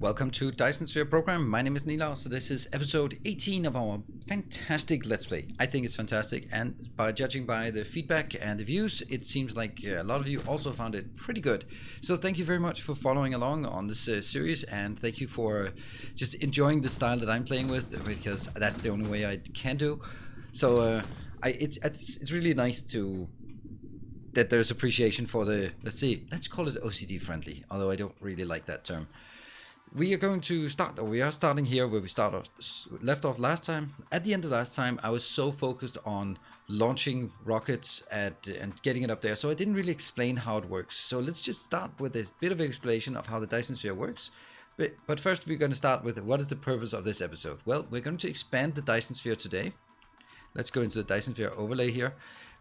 Welcome to Dyson Sphere Program. My name is Nila, so this is episode 18 of our fantastic Let's Play. I think it's fantastic, and by judging by the feedback and the views, it seems like a lot of you also found it pretty good. So thank you very much for following along on this series, and thank you for just enjoying the style that I'm playing with, because that's the only way I can do. So it's really nice that there's appreciation for the, let's call it OCD friendly, although I don't really like that term. We are starting here where we left off last time. At the end of last time, I was so focused on launching rockets and getting it up there, so I didn't really explain how it works. So let's just start with a bit of an explanation of how the Dyson Sphere works. But first, we're going to start with what is the purpose of this episode. Well, we're going to expand the Dyson Sphere today. Let's go into the Dyson Sphere overlay here.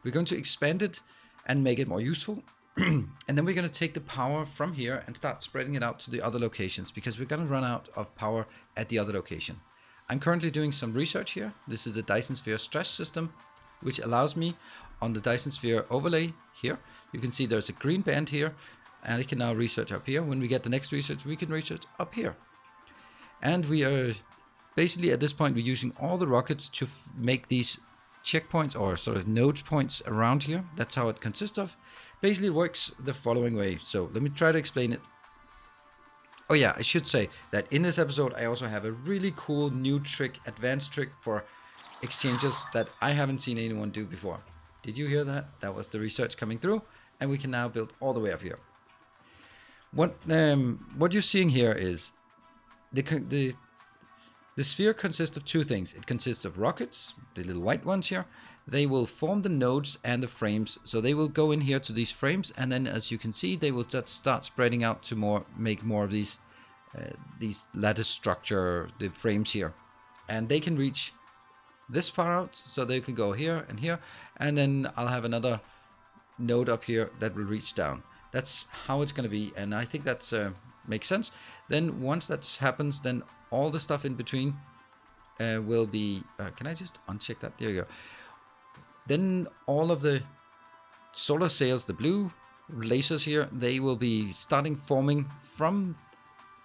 We're going to expand it and make it more useful. And then we're going to take the power from here and start spreading it out to the other locations, because we're going to run out of power at the other location. I'm currently doing some research here. This is the Dyson Sphere stress system, which allows me on the Dyson Sphere overlay here. You can see there's a green band here, and I can now research up here. When we get the next research, we can research up here. And we are basically at this point, we're using all the rockets to make these checkpoints or sort of node points around here. That's how it consists of. Basically, it works the following way. So let me try to explain it. Oh yeah, I should say that in this episode, I also have a really cool new trick, advanced trick for exchanges that I haven't seen anyone do before. Did you hear that? That was the research coming through, and we can now build all the way up here. What you're seeing here is the sphere consists of two things. It consists of rockets, the little white ones here. They will form the nodes and the frames. So they will go in here to these frames, and then as you can see, they will just start spreading out to make more of these lattice structure, the frames here. And they can reach this far out, so they can go here, and then I'll have another node up here that will reach down. That's how it's going to be, and I think that's makes sense. Then once that happens, then all the stuff in between will be... can I just uncheck that? There you go. Then all of the solar sails, the blue lasers here, they will be starting forming from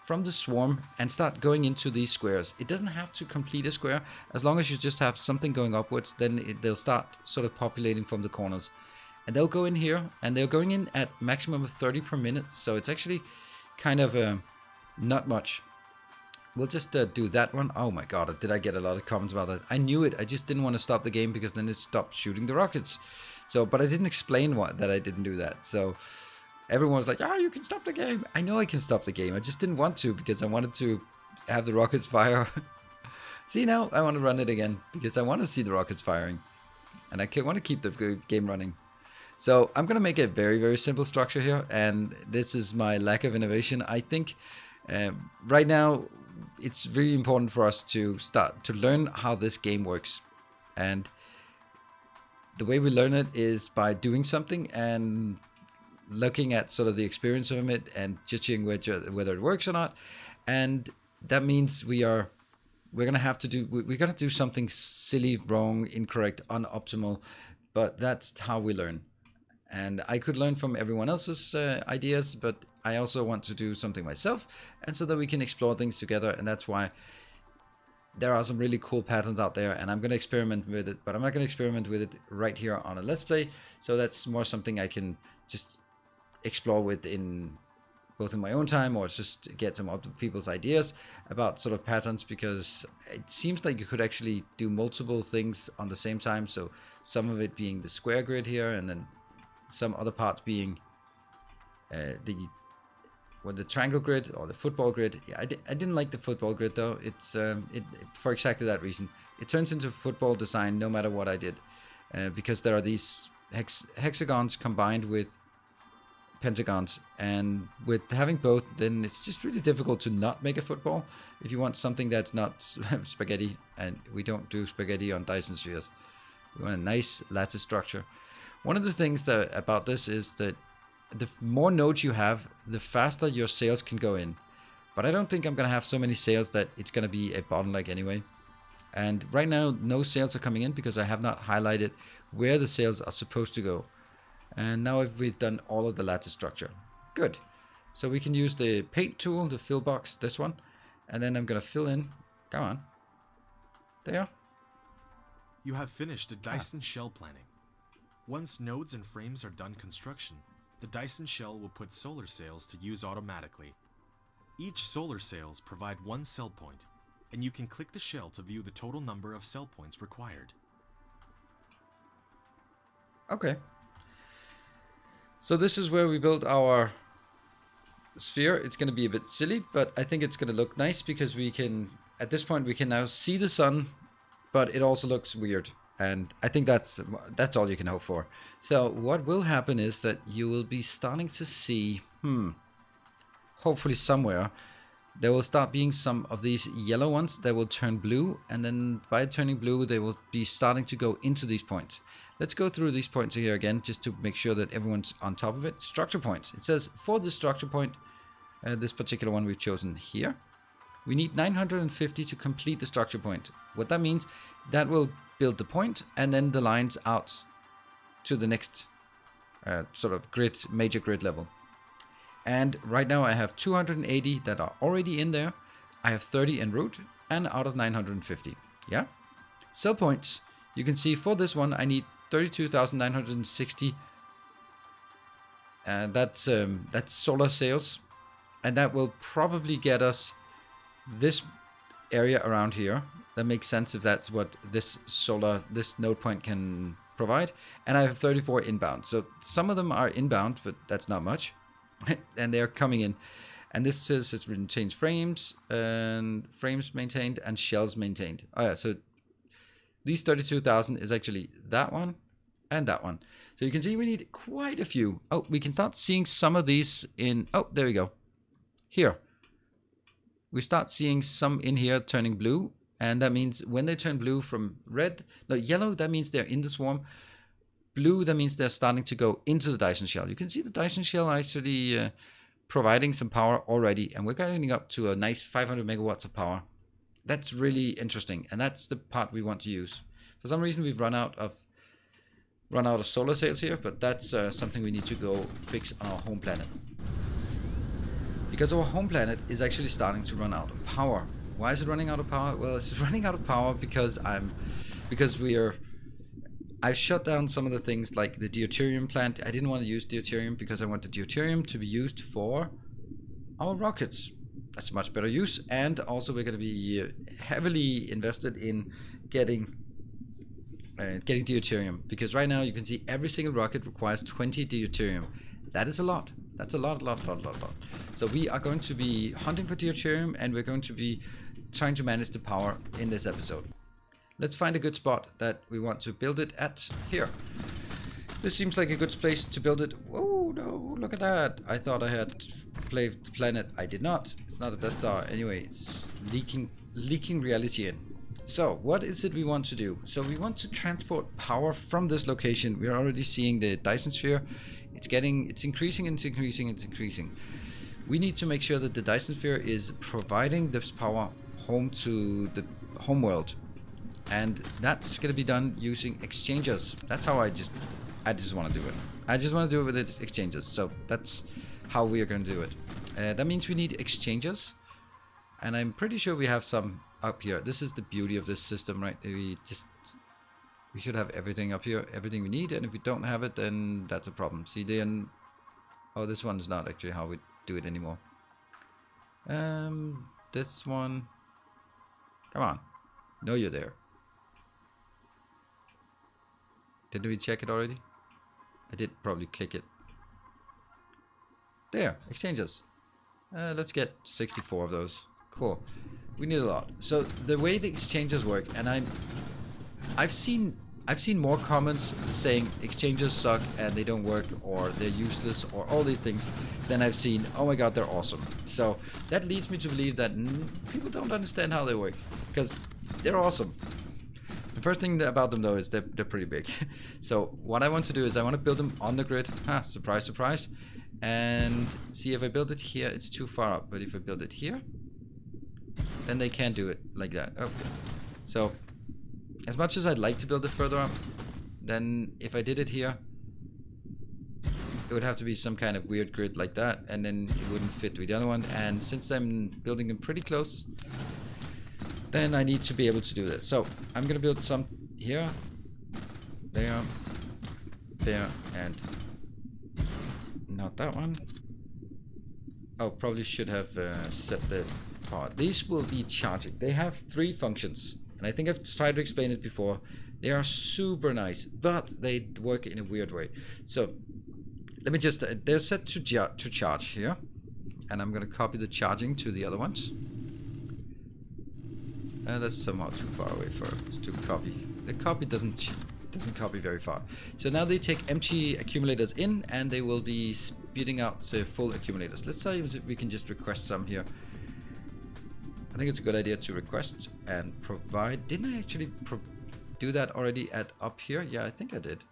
the swarm and start going into these squares. It doesn't have to complete a square. As long as you just have something going upwards, then they'll start sort of populating from the corners. And they'll go in here, and they're going in at maximum of 30 per minute. So it's actually kind of not much. We'll just do that one. Oh my god, did I get a lot of comments about that? I knew it. I just didn't want to stop the game because then it stopped shooting the rockets. So, but I didn't explain that I didn't do that. So everyone was like, oh, you can stop the game. I know I can stop the game. I just didn't want to because I wanted to have the rockets fire. See, now I want to run it again because I want to see the rockets firing. And I want to keep the game running. So I'm going to make a very, very simple structure here. And this is my lack of innovation. I think right now, it's really important for us to start to learn how this game works, and the way we learn it is by doing something and looking at sort of the experience of it and judging whether it works or not. And that means we're gonna do something silly, wrong, incorrect, unoptimal, but that's how we learn. And I could learn from everyone else's ideas, but I also want to do something myself, and so that we can explore things together. And that's why there are some really cool patterns out there, and I'm going to experiment with it, but I'm not going to experiment with it right here on a Let's Play. So that's more something I can just explore with both in my own time, or just get some other people's ideas about sort of patterns, because it seems like you could actually do multiple things on the same time. So some of it being the square grid here, and then some other parts being the triangle grid or the football grid. Yeah, I didn't like the football grid though. It's for exactly that reason. It turns into football design no matter what I did, because there are these hexagons combined with pentagons, and with having both, then it's just really difficult to not make a football if you want something that's not spaghetti. And we don't do spaghetti on Dyson spheres. We want a nice lattice structure. One of the things about this is that the more nodes you have, the faster your sails can go in. But I don't think I'm going to have so many sails that it's going to be a bottleneck anyway. And right now, no sails are coming in because I have not highlighted where the sails are supposed to go. And now we've done all of the lattice structure. Good. So we can use the paint tool, the fill box, this one. And then I'm gonna fill in, come on. There. You have finished the Dyson shell planning. Once nodes and frames are done construction, the Dyson shell will put solar sails to use automatically. Each solar sails provide one cell point, and you can click the shell to view the total number of cell points required. Okay. So this is where we built our sphere. It's going to be a bit silly, but I think it's going to look nice because we can, at this point, we can now see the sun, but it also looks weird. And I think that's all you can hope for. So what will happen is that you will be starting to see, hopefully somewhere, there will start being some of these yellow ones that will turn blue. And then by turning blue, they will be starting to go into these points. Let's go through these points here again, just to make sure that everyone's on top of it. Structure points. It says for the structure point, this particular one we've chosen here, we need 950 to complete the structure point. What that means, that will build the point and then the lines out to the next sort of grid, major grid level. And right now I have 280 that are already in there. I have 30 en route and out of 950. Yeah. Cell points. You can see for this one, I need 32,960. That's solar sails. And that will probably get us this area around here. That makes sense if that's what this node point can provide. And I have 34 inbound. So some of them are inbound, but that's not much. And they're coming in. And this says it's written change frames and frames maintained and shells maintained. Oh yeah, so these 32,000 is actually that one and that one. So you can see we need quite a few. Oh, we can start seeing some of these in, oh, there we go. Here. We start seeing some in here turning blue. And that means when they turn blue from red, no, yellow, that means they're in the swarm. Blue, that means they're starting to go into the Dyson shell. You can see the Dyson shell actually providing some power already. And we're getting up to a nice 500 megawatts of power. That's really interesting. And that's the part we want to use. For some reason, we've run out of solar sails here. But that's something we need to go fix on our home planet. Because our home planet is actually starting to run out of power. Why is it running out of power? Well, it's running out of power because I've shut down some of the things like the deuterium plant. I didn't want to use deuterium because I want the deuterium to be used for our rockets. That's a much better use. And also we're going to be heavily invested in getting deuterium. Because right now you can see every single rocket requires 20 deuterium. That is a lot. That's a lot. So we are going to be hunting for deuterium and we're going to be trying to manage the power in this episode. Let's find a good spot that we want to build it at here. This seems like a good place to build it. Oh no, look at that. I thought I had played the planet. I did not. It's not a Death Star. Anyway, it's leaking reality in. So what is it we want to do? So we want to transport power from this location. We're already seeing the Dyson Sphere. It's increasing. We need to make sure that the Dyson Sphere is providing this power home to the home world. And that's going to be done using exchangers. That's how I just want to do it. I just want to do it with the exchangers. So that's how we are going to do it. That means we need exchangers. And I'm pretty sure we have some up here. This is the beauty of this system, right? We should have everything up here, everything we need. And if we don't have it, then that's a problem. See, then, oh, this one is not actually how we do it anymore. This one, come on. No, you're there. Didn't we check it already? I did probably click it. There, exchanges. Let's get 64 of those. Cool. We need a lot. So the way the exchanges work, and I've seen more comments saying exchanges suck and they don't work or they're useless or all these things than I've seen, oh my god, they're awesome. So that leads me to believe that people don't understand how they work because they're awesome. The first thing about them though is they're pretty big. So what I want to do is I want to build them on the grid. Surprise, surprise. And see, if I build it here, it's too far up. But if I build it here, then they can't do it like that. Okay. So as much as I'd like to build it further up, then if I did it here, it would have to be some kind of weird grid like that, and then it wouldn't fit with the other one. And since I'm building them pretty close, then I need to be able to do that. So I'm gonna build some here, there, and not that one. Oh, probably should have set the power. These will be charging. They have 3 functions, and I think I've tried to explain it before. They are super nice, but they work in a weird way. So let me just, they're set to charge here, and I'm gonna copy the charging to the other ones. That's somehow too far away for to copy. The copy doesn't copy very far. So now they take empty accumulators in, and they will be spitting out full accumulators. Let's see if we can just request some here. I think it's a good idea to request and provide. Didn't I actually do that already at up here? Yeah, I think I did.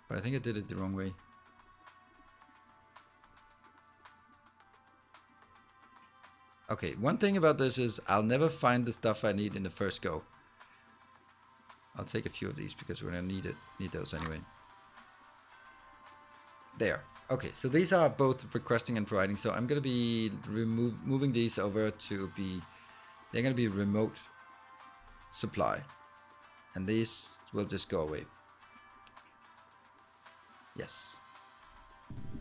But I think I did it the wrong way. Okay, one thing about this is I'll never find the stuff I need in the first go. I'll take a few of these because we're gonna need those anyway. There. Okay, so these are both requesting and providing. So I'm gonna be moving these over to be. They're gonna be remote supply, and these will just go away. Yes.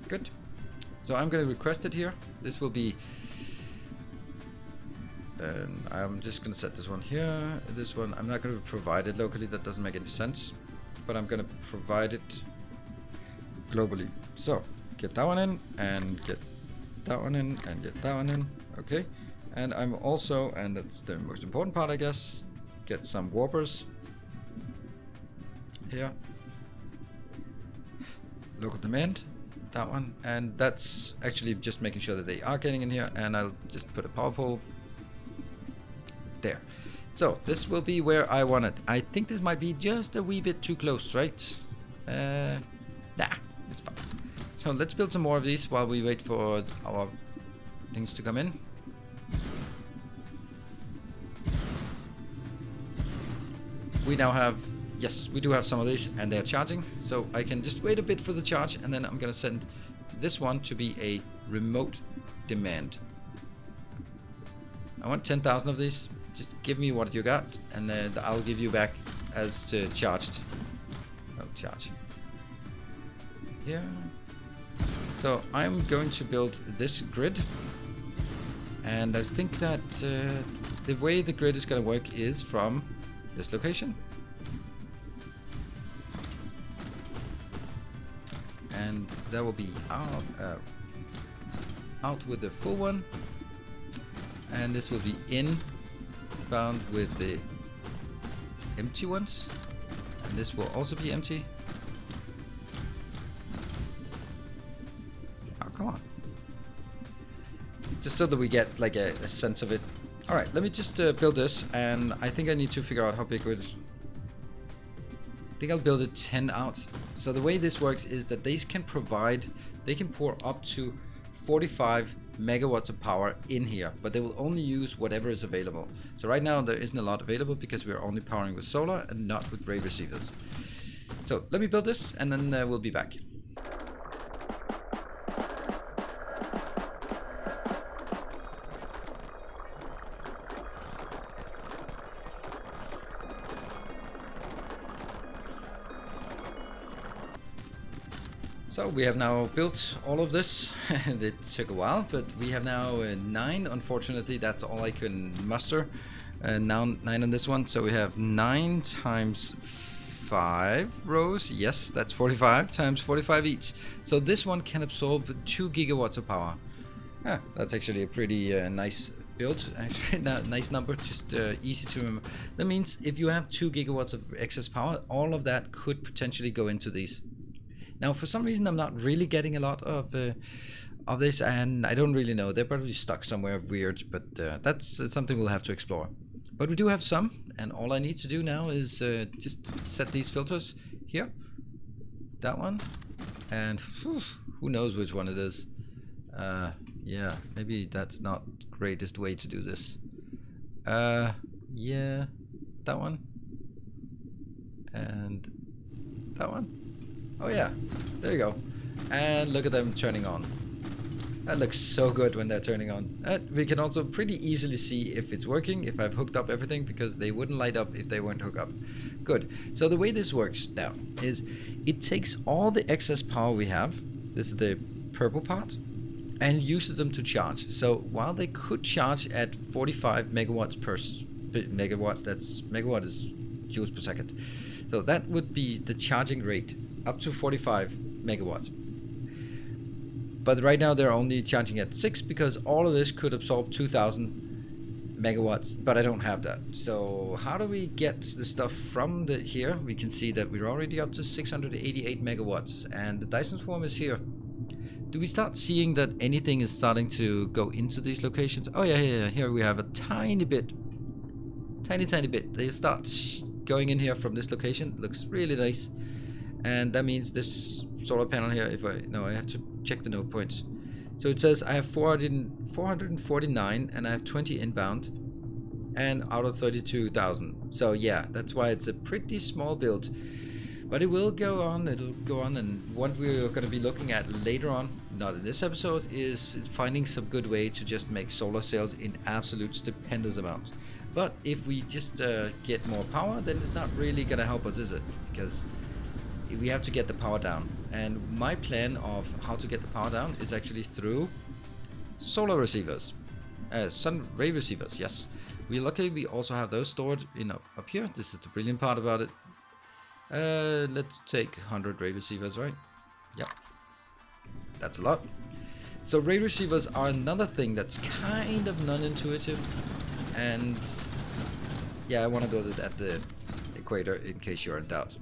Good. So I'm gonna request it here. This will be. I'm just gonna set this one here. This one I'm not gonna provide it locally. That doesn't make any sense. But I'm gonna provide it globally. So get that one in, and get that one in, and get that one in. Okay. And I'm also, and that's the most important part, I guess, get some warpers here. Local demand. That one. And that's actually just making sure that they are getting in here. And I'll just put a power pole there. So this will be where I want it. I think this might be just a wee bit too close, right? Nah, it's fine. So let's build some more of these while we wait for our things to come in. We now have, yes, we do have some of these, and they're charging. So I can just wait a bit for the charge, and then I'm gonna send this one to be a remote demand. I want 10,000 of these. Just give me what you got, and then I'll give you back as to charged. Oh, charge. Here. So I'm going to build this grid, and I think that the way the grid is going to work is from this location. And that will be out with the full one, and this will be in bound with the empty ones, and this will also be empty. Oh, come on. Just so that we get like a sense of it. Alright, let me just build this, and I think I need to figure out how big it is. I think I'll build it 10 out. So the way this works is that they can pour up to 45 megawatts of power in here, but they will only use whatever is available. So right now there isn't a lot available because we're only powering with solar and not with ray receivers. So let me build this, and then we'll be back. So we have now built all of this. It took a while, but we have now 9. Unfortunately, that's all I can muster. Now 9 on this one. So we have 9 times 5 rows. Yes, that's 45 times 45 each. So this one can absorb 2 gigawatts of power. That's actually a pretty nice build. Actually, nice number, just easy to remember. That means if you have 2 gigawatts of excess power, all of that could potentially go into these. Now, for some reason, I'm not really getting a lot of this, and I don't really know. They're probably stuck somewhere weird, but that's something we'll have to explore. But we do have some, and all I need to do now is just set these filters here. That one, and who knows which one it is. Yeah, maybe that's not the greatest way to do this. Yeah, that one, and that one. Oh yeah, there you go. And look at them turning on. That looks so good when they're turning on. We can also pretty easily see if it's working, if I've hooked up everything, because they wouldn't light up if they weren't hooked up. Good. So the way this works now is it takes all the excess power we have, this is the purple part, and uses them to charge. So while they could charge at 45 megawatts per megawatt, that's megawatt is joules per second. So that would be the charging rate up to 45 megawatts. But right now they're only charging at 6 because all of this could absorb 2000 megawatts, but I don't have that. So how do we get the stuff from the here? We can see that we're already up to 688 megawatts and the Dyson swarm is here. Do we start seeing that anything is starting to go into these locations? Oh yeah, here we have a tiny bit. Tiny bit. They start going in here from this location. Looks really nice. And that means this solar panel here, I have to check the node points. So it says I have 449 and I have 20 inbound and out of 32,000. So yeah, that's why it's a pretty small build. But it will go on, it'll go on, and what we're going to be looking at later on, not in this episode, is finding some good way to just make solar cells in absolute stupendous amounts. But if we just get more power, then it's not really going to help us, is it? Because we have to get the power down. And my plan of how to get the power down is actually through solar receivers. Sun ray receivers, yes. Luckily we also have those stored up here. This is the brilliant part about it. Let's take 100 ray receivers, right? Yeah. That's a lot. So ray receivers are another thing that's kind of non-intuitive. And yeah, I want to build it at the equator in case you're in doubt.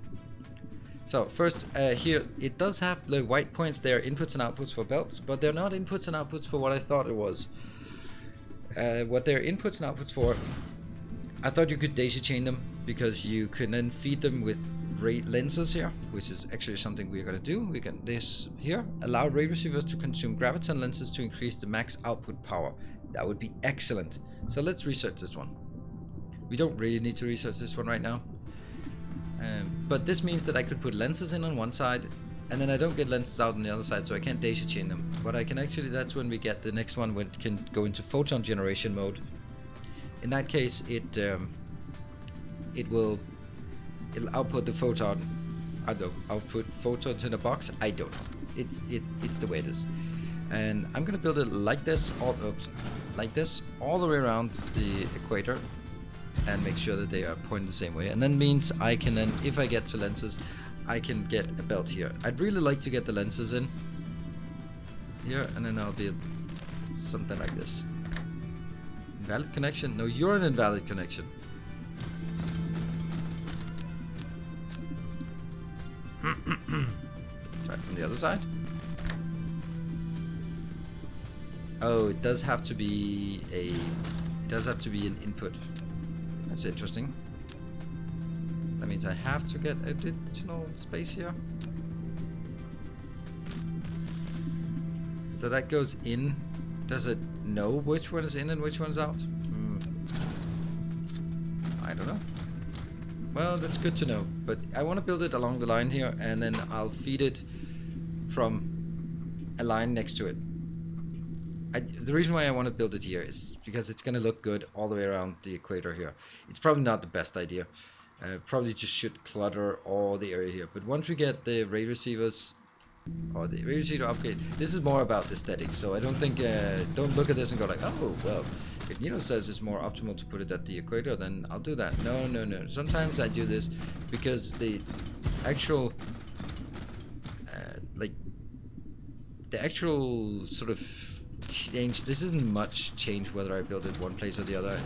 So first, here, it does have the white points. They're inputs and outputs for belts, but they're not inputs and outputs for what I thought it was. What they're inputs and outputs for, I thought you could daisy chain them because you can then feed them with ray lenses here, which is actually something we're going to do. We can this here, allow ray receivers to consume graviton lenses to increase the max output power. That would be excellent. So let's research this one. We don't really need to research this one right now. But this means that I could put lenses in on one side and then I don't get lenses out on the other side, so I can't daisy chain them. But I can actually, that's when we get the next one, when it can go into photon generation mode. In that case, it'll output the photon. I don't know, output photons in a box. I don't know. It's the way it is. And I'm gonna build it like this, all the way around the equator, and make sure that they are pointed the same way. And then means I can then, if I get to lenses, I can get a belt here. I'd really like to get the lenses in here, and then I'll build something like this. Invalid connection? No, you're an invalid connection. Try it from the other side. Oh, it does have to be an input. That's interesting. That means I have to get additional space here. So that goes in. Does it know which one is in and which one's out? I don't know. Well, that's good to know. But I want to build it along the line here, and then I'll feed it from a line next to it. The reason why I want to build it here is because it's going to look good all the way around the equator here. It's probably not the best idea. Probably just should clutter all the area here. But once we get the ray receivers, or the ray receiver upgrade, this is more about aesthetics. So I don't think, don't look at this and go like, oh, well, if Nino says it's more optimal to put it at the equator, then I'll do that. No. Sometimes I do this because the actual, the actual sort of change, this isn't much change whether I build it one place or the other.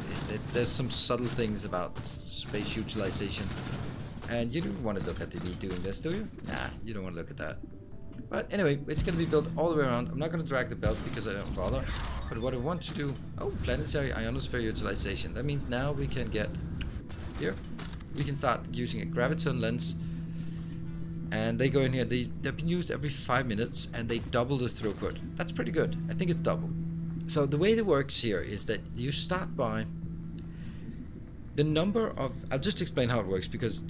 There's some subtle things about space utilization, and you don't want to look at me doing this, do you? Nah, you don't want to look at that. But anyway, it's going to be built all the way around. I'm not going to drag the belt because I don't bother, but what I want to do, planetary ionosphere utilization. That means now we can get here, we can start using a graviton lens, and they go in here. They've been used every 5 minutes, and they double the throughput. That's pretty good. I think it's double. So the way it works here is that you start by the number of, I'll just explain how it works, because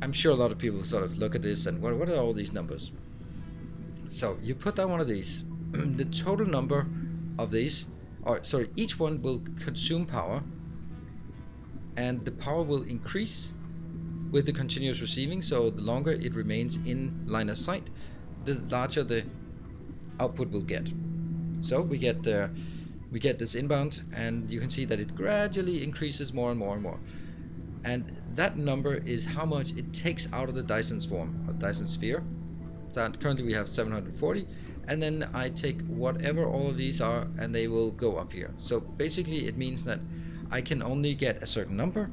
I'm sure a lot of people sort of look at this and what are all these numbers? So you put down one of these, the total number of these, or sorry, each one will consume power, and the power will increase with the continuous receiving. So the longer it remains in line of sight, the larger the output will get. So we get this inbound, and you can see that it gradually increases more and more and more. And that number is how much it takes out of the Dyson swarm, or Dyson sphere. So currently we have 740, and then I take whatever all of these are, and they will go up here. So basically it means that I can only get a certain number.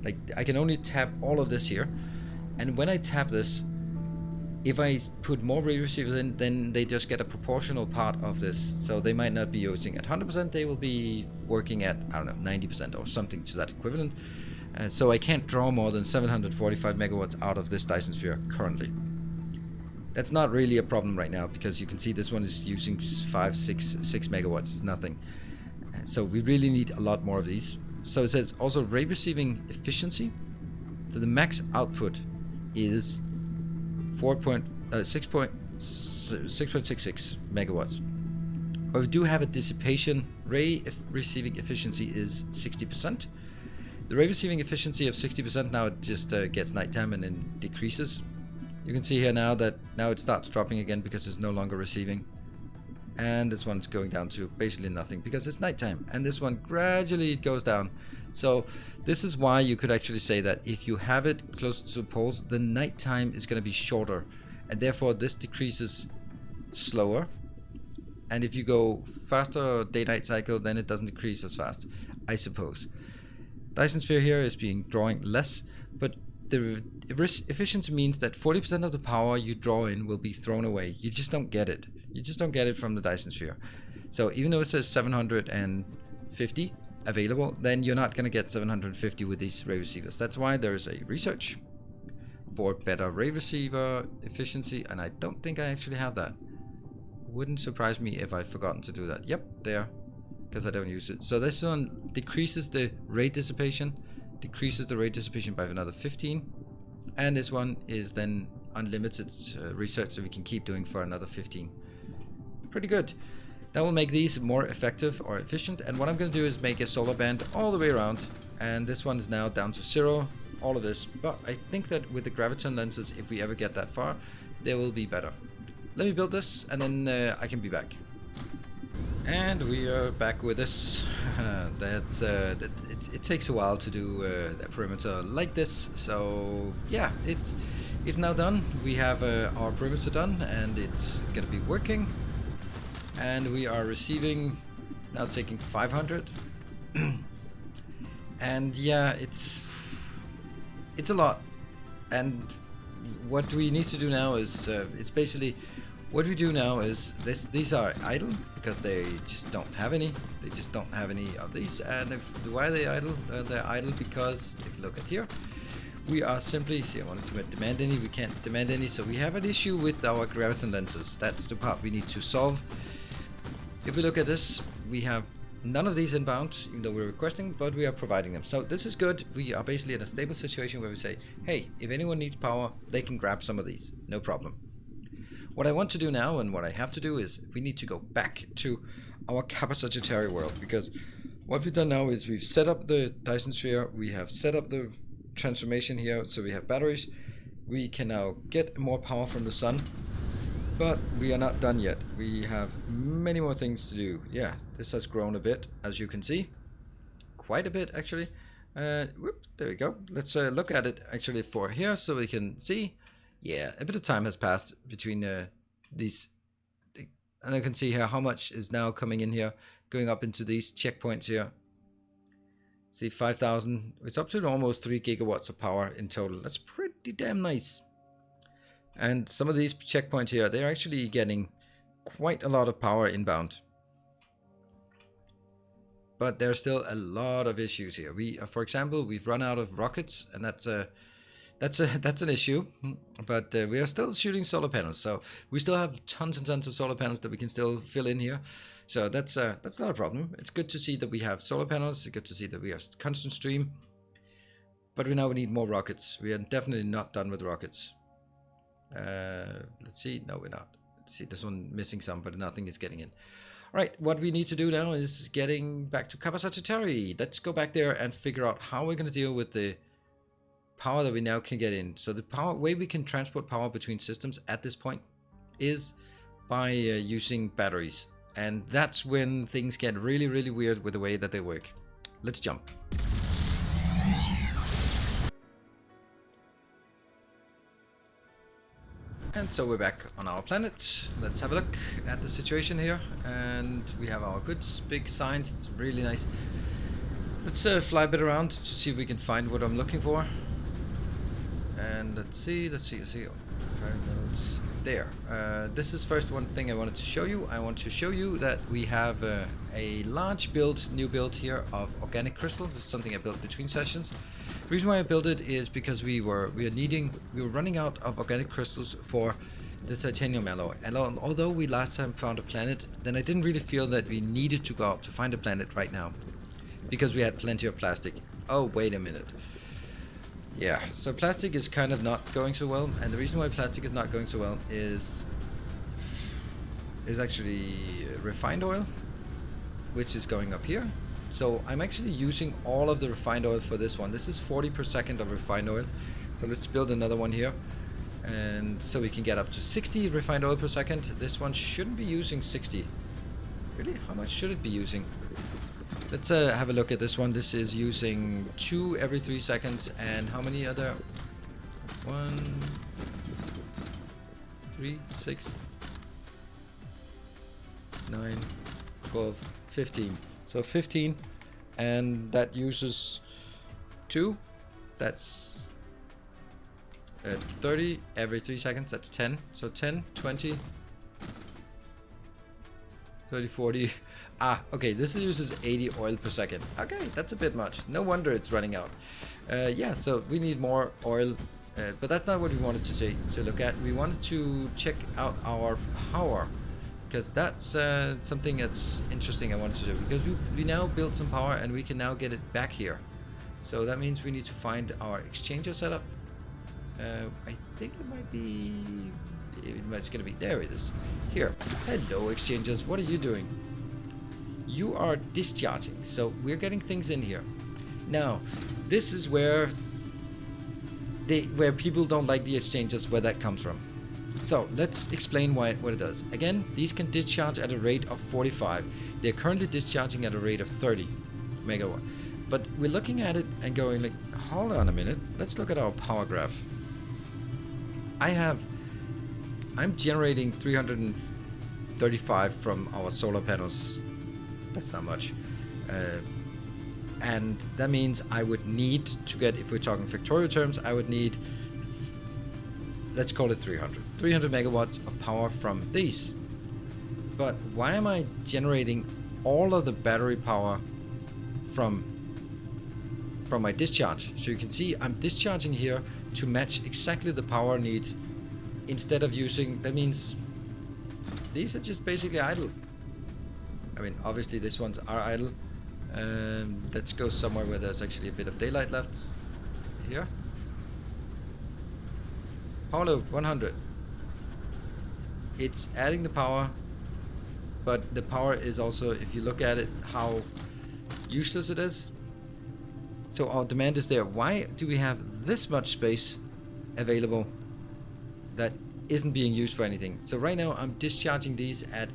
Like I can only tap all of this here, and when I tap this, if I put more radio receivers in, then they just get a proportional part of this. So they might not be using at 100%, they will be working at, I don't know, 90% or something to that equivalent. So I can't draw more than 745 megawatts out of this Dyson Sphere currently. That's not really a problem right now, because you can see this one is using 6 megawatts. It's nothing. So we really need a lot more of these. So it says also ray receiving efficiency. So the max output is 6.66 megawatts. But we do have a dissipation. Receiving efficiency is 60%. The ray receiving efficiency of 60%, now it just gets nighttime and then decreases. You can see here now that now it starts dropping again because it's no longer receiving. And this one's going down to basically nothing because it's nighttime. And this one gradually it goes down. So this is why you could actually say that if you have it close to the poles, the nighttime is going to be shorter, and therefore this decreases slower. And if you go faster day-night cycle, then it doesn't decrease as fast, I suppose. Dyson Sphere here is drawing less, but the efficiency means that 40% of the power you draw in will be thrown away. You just don't get it. You just don't get it from the Dyson Sphere. So even though it says 750 available, then you're not going to get 750 with these ray receivers. That's why there's a research for better ray receiver efficiency, and I don't think I actually have that. Wouldn't surprise me if I've forgotten to do that. Yep, there, because I don't use it. So this one decreases the ray dissipation, by another 15, and this one is then unlimited research, so we can keep doing for another 15. Pretty good. That will make these more effective or efficient, and what I'm going to do is make a solar band all the way around, and this one is now down to 0, all of this, but I think that with the graviton lenses, if we ever get that far, they will be better. Let me build this, and then I can be back. And we are back with this. It takes a while to do the perimeter like this, so yeah, it's now done. We have our perimeter done, and it's gonna be working, and we are receiving now, taking 500. And yeah, it's a lot. And what we need to do now is it's basically what we do now is these are idle because they just don't have any. They just don't have any of these. And why are they idle? They're idle because if you look at here, we are simply, see, I wanted to demand any, we can't demand any, so we have an issue with our graviton lenses. That's the part we need to solve. If we look at this, we have none of these inbound, even though we're requesting, but we are providing them. So this is good. We are basically in a stable situation where we say, hey, if anyone needs power, they can grab some of these, no problem. What I want to do now, and what I have to do, is we need to go back to our capacitary world, because what we've done now is we've set up the Dyson Sphere, we have set up the transformation here, so we have batteries. We can now get more power from the sun, but we are not done yet. We have many more things to do. Yeah, this has grown a bit, as you can see, quite a bit actually. Whoop, there we go. Let's look at it actually for here, so we can see. Yeah, a bit of time has passed between these, and I can see here how much is now coming in here, going up into these checkpoints here. See, 5,000, it's up to almost 3 gigawatts of power in total. That's pretty damn nice. And some of these checkpoints here, they're actually getting quite a lot of power inbound. But there's still a lot of issues here. We, for example, we've run out of rockets, and that's an issue. But we are still shooting solar panels, so we still have tons and tons of solar panels that we can still fill in here. So that's not a problem. It's good to see that we have solar panels. It's good to see that we have constant stream. But we now need more rockets. We are definitely not done with rockets. Let's see. No, we're not. Let's see, this one missing some, but nothing is getting in. All right, what we need to do now is getting back to Satisfactory. Let's go back there and figure out how we're going to deal with the power that we now can get in. So the way we can transport power between systems at this point is by using batteries. And that's when things get really, really weird with the way that they work. Let's jump. And so we're back on our planet. Let's have a look at the situation here. And we have our good big signs. It's really nice. Let's fly a bit around to see if we can find what I'm looking for. And let's see. There. This is first one thing I wanted to show you. I want to show you that we have a large new build here of organic crystal. This is something I built between sessions. The reason why I built it is because we were running out of organic crystals for the titanium alloy. And although we last time found a planet, then I didn't really feel that we needed to go out to find a planet right now, because we had plenty of plastic. Oh, wait a minute. Yeah, so plastic is kind of not going so well, and the reason why plastic is not going so well is actually refined oil, which is going up here. So I'm actually using all of the refined oil for this one. This is 40 per second of refined oil. So let's build another one here, and so we can get up to 60 refined oil per second. This one shouldn't be using 60. Really? How much should it be using? Let's have a look at this one. This is using 2 every 3 seconds. And how many other? 1, 3, 6, 9, 12, 15. So 15. And that uses 2. That's 30 every 3 seconds. That's 10. So 10, 20, 30, 40. Ah, okay, this uses 80 oil per second. Okay, that's a bit much. No wonder it's running out. Yeah, so we need more oil, but that's not what we wanted to look at. We wanted to check out our power, because that's something that's interesting I wanted to do. Because we now built some power and we can now get it back here. So that means we need to find our exchanger setup. I think it might be... It's going to be... There it is. Here. Hello, exchangers. What are you doing? You are discharging, so we're getting things in here. Now, this is where people don't like the exchanges, where that comes from. So let's explain what it does. Again, these can discharge at a rate of 45. They're currently discharging at a rate of 30 megawatt. But we're looking at it and going like, hold on a minute. Let's look at our power graph. I'm generating 335 from our solar panels. That's not much. And that means I would need to get, if we're talking Factorio terms, I would need, let's call it 300 megawatts of power from these. But why am I generating all of the battery power from my discharge? So you can see I'm discharging here to match exactly the power need, instead of using, that means these are just basically idle. I mean, obviously these ones are idle. Let's go somewhere where there's actually a bit of daylight left. Here. Power load 100. It's adding the power, but the power is also, if you look at it, how useless it is. So our demand is there. Why do we have this much space available that isn't being used for anything? So right now I'm discharging these at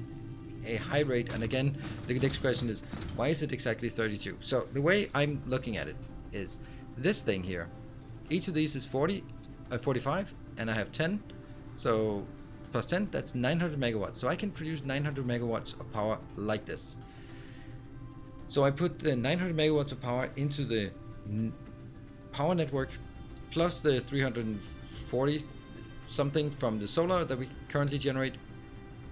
a high rate, and again the next question is, why is it exactly 32? So the way I'm looking at it is this thing here. Each of these is 45, and I have 10, so plus 10, that's 900 megawatts. So I can produce 900 megawatts of power like this. So I put the 900 megawatts of power into the power network, plus the 340 something from the solar that we currently generate.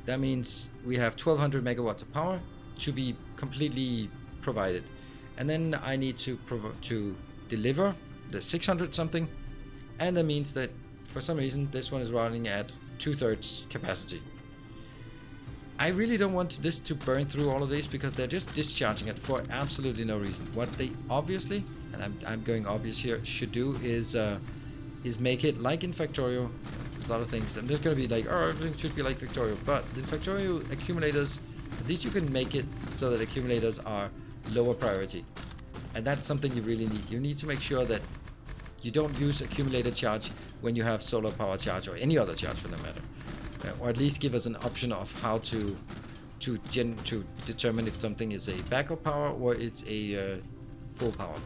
That means we have 1200 megawatts of power to be completely provided. And then I need to deliver the 600 something. And that means that for some reason this one is running at 2/3 capacity. I really don't want this to burn through all of these because they're just discharging it for absolutely no reason. What they obviously, and I'm going obvious here, should do is make it like in Factorio. A lot of things. I'm just going to be like, oh, everything should be like Factorio. But the Factorio accumulators, at least you can make it so that accumulators are lower priority. And that's something you really need. You need to make sure that you don't use accumulator charge when you have solar power charge or any other charge for that matter. Or at least give us an option of how to determine if something is a backup power or it's a full power.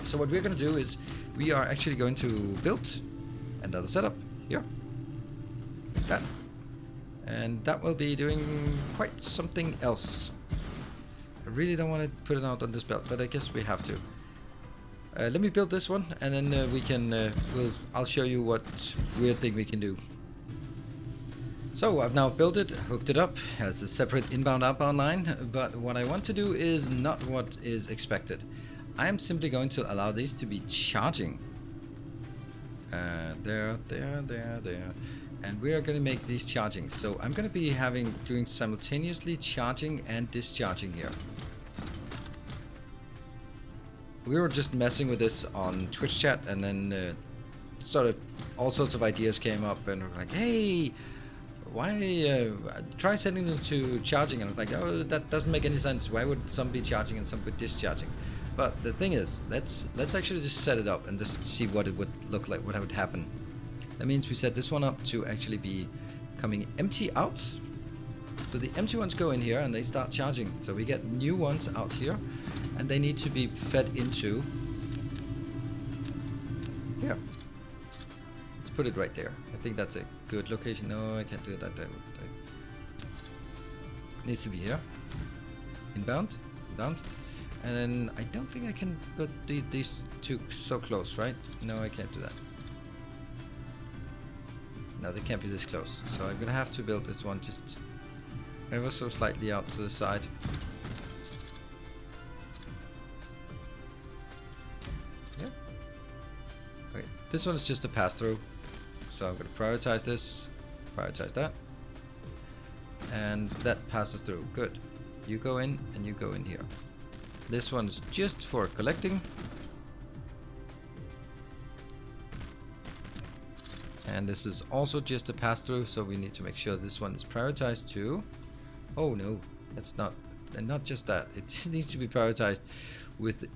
So what we're going to do is we are actually going to build another setup here. Like that. And that will be doing quite something else. I really don't want to put it out on this belt, but I guess we have to. Let me build this one, and then we can. I'll show you what weird thing we can do. So I've now built it, hooked it up as a separate inbound-outbound line. But what I want to do is not what is expected. I am simply going to allow these to be charging. There. And we are going to make these charging. So I'm going to be doing simultaneously charging and discharging here. We were just messing with this on Twitch chat, and then sort of all sorts of ideas came up, and we're like, hey, why try sending them to charging? And I was like, oh, that doesn't make any sense. Why would some be charging and some be discharging? But the thing is, let's actually just set it up and just see what it would look like, what would happen. That means we set this one up to actually be coming empty out. So the empty ones go in here and they start charging. So we get new ones out here, and they need to be fed into here. Let's put it right there. I think that's a good location. No, I can't do that there. It needs to be here. Inbound. And then I don't think I can put these two so close, right? No, I can't do that. No, they can't be this close. So I'm gonna have to build this one just ever so slightly out to the side. Yeah. Okay, this one is just a pass-through. So I'm gonna prioritize this, prioritize that. And that passes through. Good. You go in and you go in here. This one is just for collecting. And this is also just a pass-through, so we need to make sure this one is prioritized too. Oh no, that's not, and not just that. It just needs to be prioritized with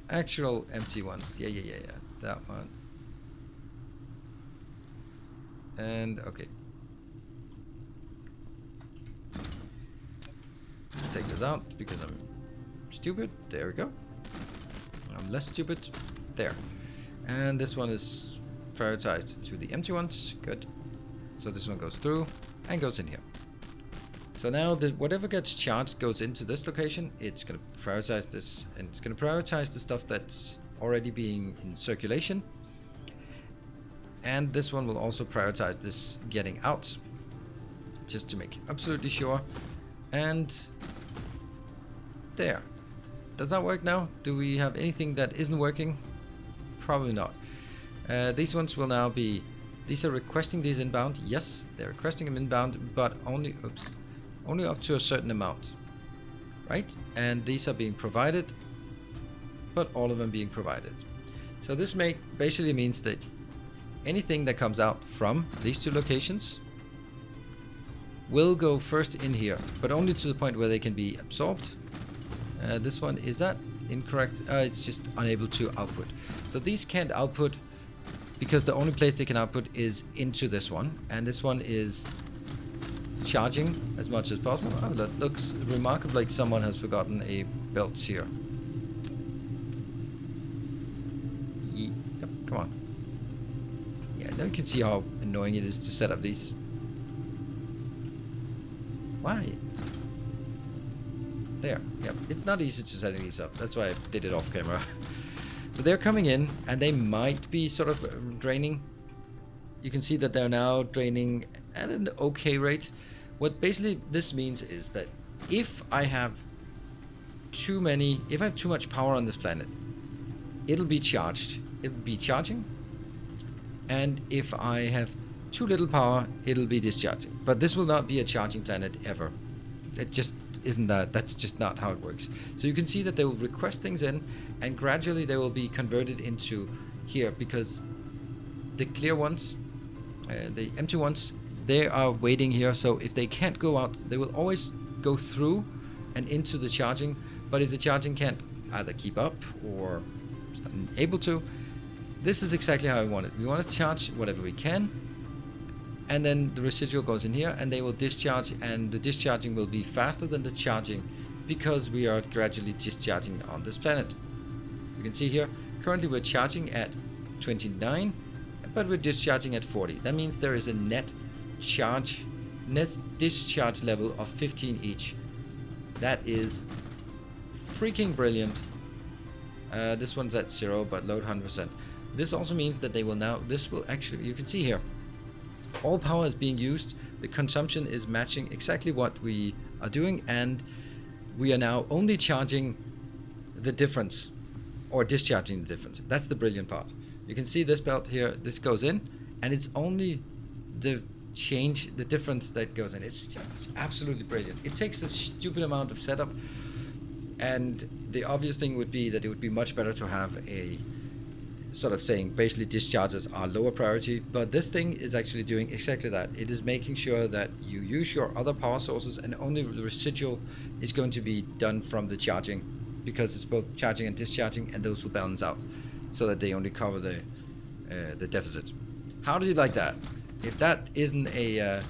actual empty ones. Yeah. That one. And okay. Take this out because I'm stupid. There we go. I'm less stupid. There. And this one is prioritized to the empty ones. Good. So this one goes through and goes in here. So now whatever gets charged goes into this location. It's going to prioritize this, and it's going to prioritize the stuff that's already being in circulation. And this one will also prioritize this getting out, just to make absolutely sure. And there. Does that work now? Do we have anything that isn't working? Probably not. These ones will now be, these are requesting these inbound. Yes, they're requesting them inbound, but only up to a certain amount, right? And these are being provided, but all of them being provided. So this basically means that anything that comes out from these two locations will go first in here, but only to the point where they can be absorbed. This one, is that incorrect? It's just unable to output. So these can't output because the only place they can output is into this one, and this one is charging as much as possible. Oh, that looks remarkably like someone has forgotten a belt here. Yep, come on. Yeah, now you can see how annoying it is to set up these. Why? There. Yep. It's not easy to setting these up. That's why I did it off camera. So they're coming in, and they might be sort of draining. You can see that they're now draining at an okay rate. What basically this means is that if I have too much power on this planet, it'll be charged. It'll be charging. And if I have too little power, it'll be discharging. But this will not be a charging planet ever. it just isn't that. That's just not how it works. So you can see that they will request things in, and gradually they will be converted into here, because the clear ones, the empty ones, they are waiting here. So if they can't go out, they will always go through and into the charging. But if the charging can't either keep up or is not able to, this is exactly how I want it. We want to charge whatever we can, and then the residual goes in here, and they will discharge, and the discharging will be faster than the charging, because we are gradually discharging on this planet. You can see here, currently we're charging at 29, but we're discharging at 40. That means there is a net discharge level of 15 each. That is freaking brilliant. This one's at 0, but load 100%. This also means that they will now, this will actually, you can see here, all power is being used, the consumption is matching exactly what we are doing, and we are now only charging the difference, or discharging the difference. That's the brilliant part. You can see this belt here, this goes in, and it's only the change, the difference that goes in. It's just absolutely brilliant. It takes a stupid amount of setup, and the obvious thing would be that it would be much better to have a sort of saying basically discharges are lower priority, but this thing is actually doing exactly that. It is making sure that you use your other power sources, and only the residual is going to be done from the charging, because it's both charging and discharging, and those will balance out so that they only cover the deficit. How do you like that? If that isn't a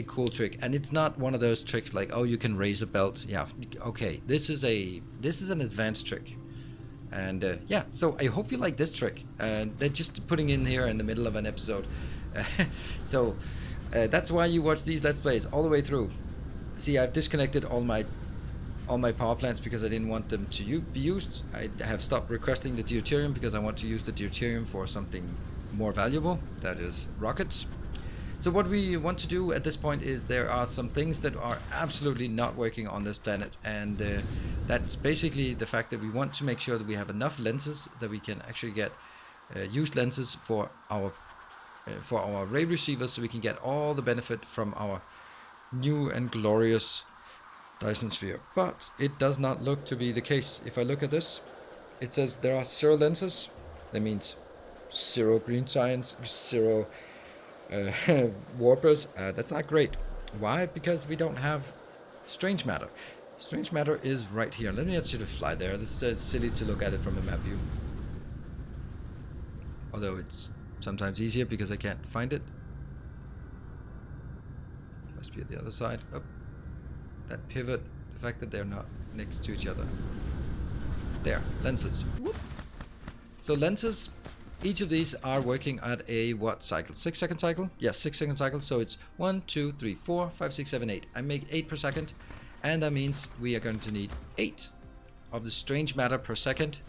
cool trick, and it's not one of those tricks like, oh, you can raise a belt. Yeah, okay, this is an advanced trick. And yeah, so I hope you like this trick. They're just putting in here in the middle of an episode. So that's why you watch these Let's Plays all the way through. See, I've disconnected all my power plants because I didn't want them to be used. I have stopped requesting the deuterium because I want to use the deuterium for something more valuable, that is rockets. So what we want to do at this point is, there are some things that are absolutely not working on this planet, and that's basically the fact that we want to make sure that we have enough lenses that we can actually get used lenses for our ray receivers, so we can get all the benefit from our new and glorious Dyson Sphere. But it does not look to be the case. If I look at this, it says there are 0 lenses. That means 0 green science, 0 warpers. That's not great. Why? Because we don't have strange matter. Strange matter is right here. Let me actually fly there. This is silly to look at it from a map view, although it's sometimes easier because I can't find it. Must be at the other side. Oh, that pivot, the fact that they're not next to each other. There, lenses. Whoop. So lenses, each of these are working at a what cycle? 6-second cycle? Yes, 6-second cycle. So it's 1, 2, 3, 4, 5, 6, 7, 8. I make 8 per second, and that means we are going to need 8 of the strange matter per second.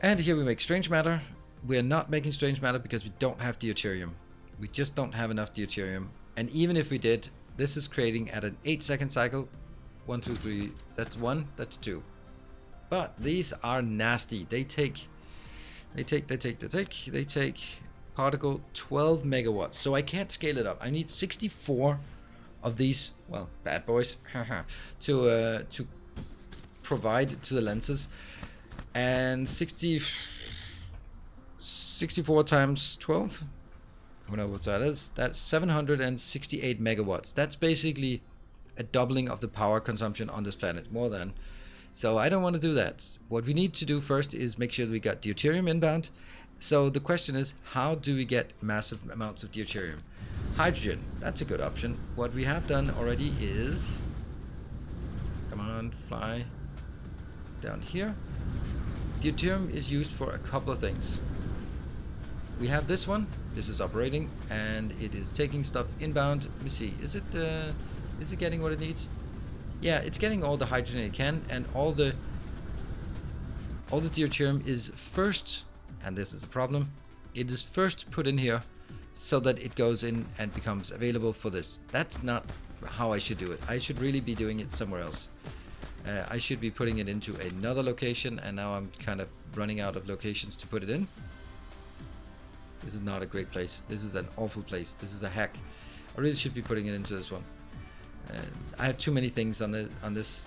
And here we make strange matter. We are not making strange matter because we don't have deuterium. We just don't have enough deuterium. And even if we did, this is creating at an 8-second cycle. 1, 2, 3. That's 1. That's 2. But these are nasty. They take particle 12 megawatts. So I can't scale it up. I need 64 of these, well, bad boys, to provide to the lenses. And 64 times 12, I don't know what that is. That's 768 megawatts. That's basically a doubling of the power consumption on this planet, more than. So I don't want to do that. What we need to do first is make sure that we got deuterium inbound. So the question is, how do we get massive amounts of deuterium? Hydrogen, that's a good option. What we have done already is, come on, fly down here. Deuterium is used for a couple of things. We have this one. This is operating, and it is taking stuff inbound. Let me see. Is it getting what it needs? Yeah, it's getting all the hydrogen it can, and all the deuterium is first, and this is a problem, it is first put in here so that it goes in and becomes available for this. That's not how I should do it. I should really be doing it somewhere else. I should be putting it into another location, and now I'm kind of running out of locations to put it in. This is not a great place. This is an awful place. This is a hack. I really should be putting it into this one. I have too many things on this.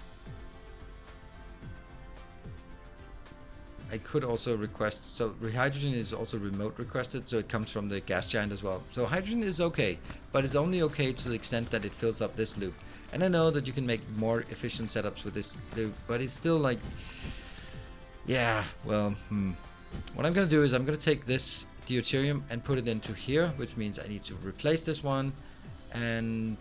I could also request, so hydrogen is also remote requested, so it comes from the gas giant as well. So hydrogen is okay, but it's only okay to the extent that it fills up this loop. And I know that you can make more efficient setups with this loop, but it's still like, yeah, well, What I'm gonna do is I'm gonna take this deuterium and put it into here, which means I need to replace this one and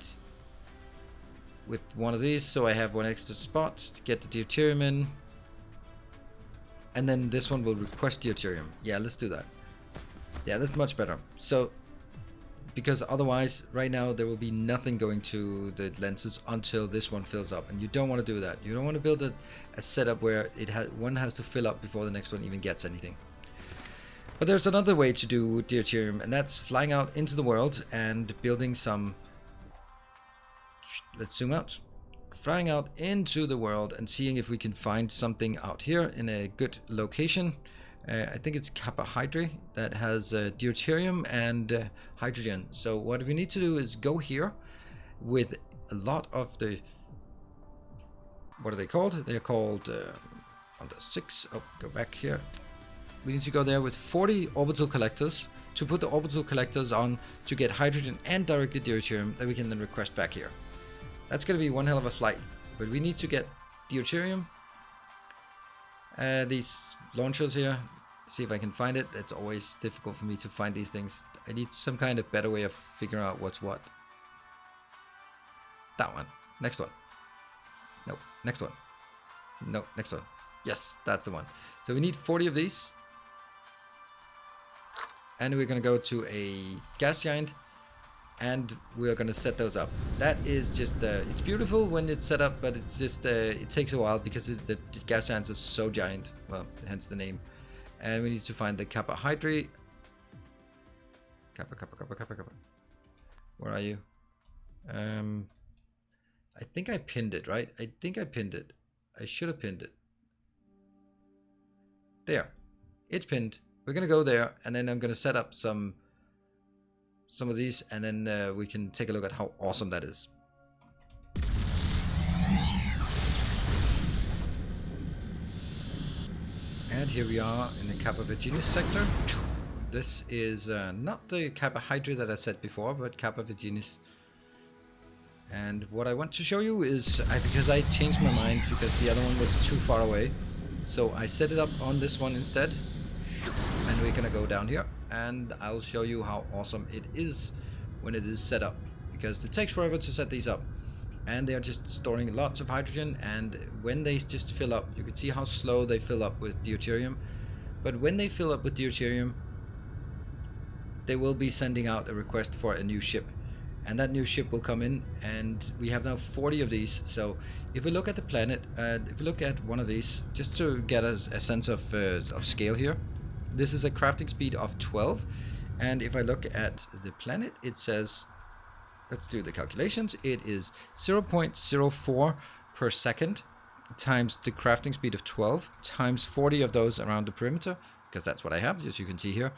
with one of these, so I have one extra spot to get the deuterium in. And then this one will request deuterium. Yeah, let's do that. Yeah, that's much better. So, because otherwise, right now, there will be nothing going to the lenses until this one fills up. And you don't want to do that. You don't want to build a setup where one has to fill up before the next one even gets anything. But there's another way to do deuterium, and that's flying out into the world and building some... Let's zoom out. Flying out into the world and seeing if we can find something out here in a good location. I think it's Kappa Hydri that has deuterium and hydrogen. So what we need to do is go here with a lot of the... What are they called? They're called on the 6. Oh, go back here. We need to go there with 40 orbital collectors to put the orbital collectors on to get hydrogen and directly deuterium that we can then request back here. That's going to be one hell of a flight, but we need to get deuterium. These launchers here, see if I can find it. It's always difficult for me to find these things. I need some kind of better way of figuring out what's what. That one. Next one. No, next one. No, next one. Yes, that's the one. So we need 40 of these. And we're going to go to a gas giant. And we're going to set those up. That is just, it's beautiful when it's set up, but it's just, it takes a while because the gas giants are so giant. Well, hence the name. And we need to find the Kappa Hydri. Kappa. Where are you? I think I pinned it, right? I think I pinned it. I should have pinned it. There. It's pinned. We're going to go there, and then I'm going to set up some of these, and then we can take a look at how awesome that is. And here we are in the Kappa Virginis sector. This is not the Kappa Hydra that I said before, but Kappa Virginis. And what I want to show you is, because I changed my mind because the other one was too far away, so I set it up on this one instead. And we're gonna go down here, and I'll show you how awesome it is when it is set up, because it takes forever to set these up, and they are just storing lots of hydrogen, and when they just fill up, you can see how slow they fill up with deuterium. But when they fill up with deuterium, they will be sending out a request for a new ship, and that new ship will come in, and we have now 40 of these. So if we look at the planet, if we look at one of these, just to get us a sense of scale here, this is a crafting speed of 12, and if I look at the planet, it says, let's do the calculations, it is 0.04 per second times the crafting speed of 12 times 40 of those around the perimeter, because that's what I have, as you can see here.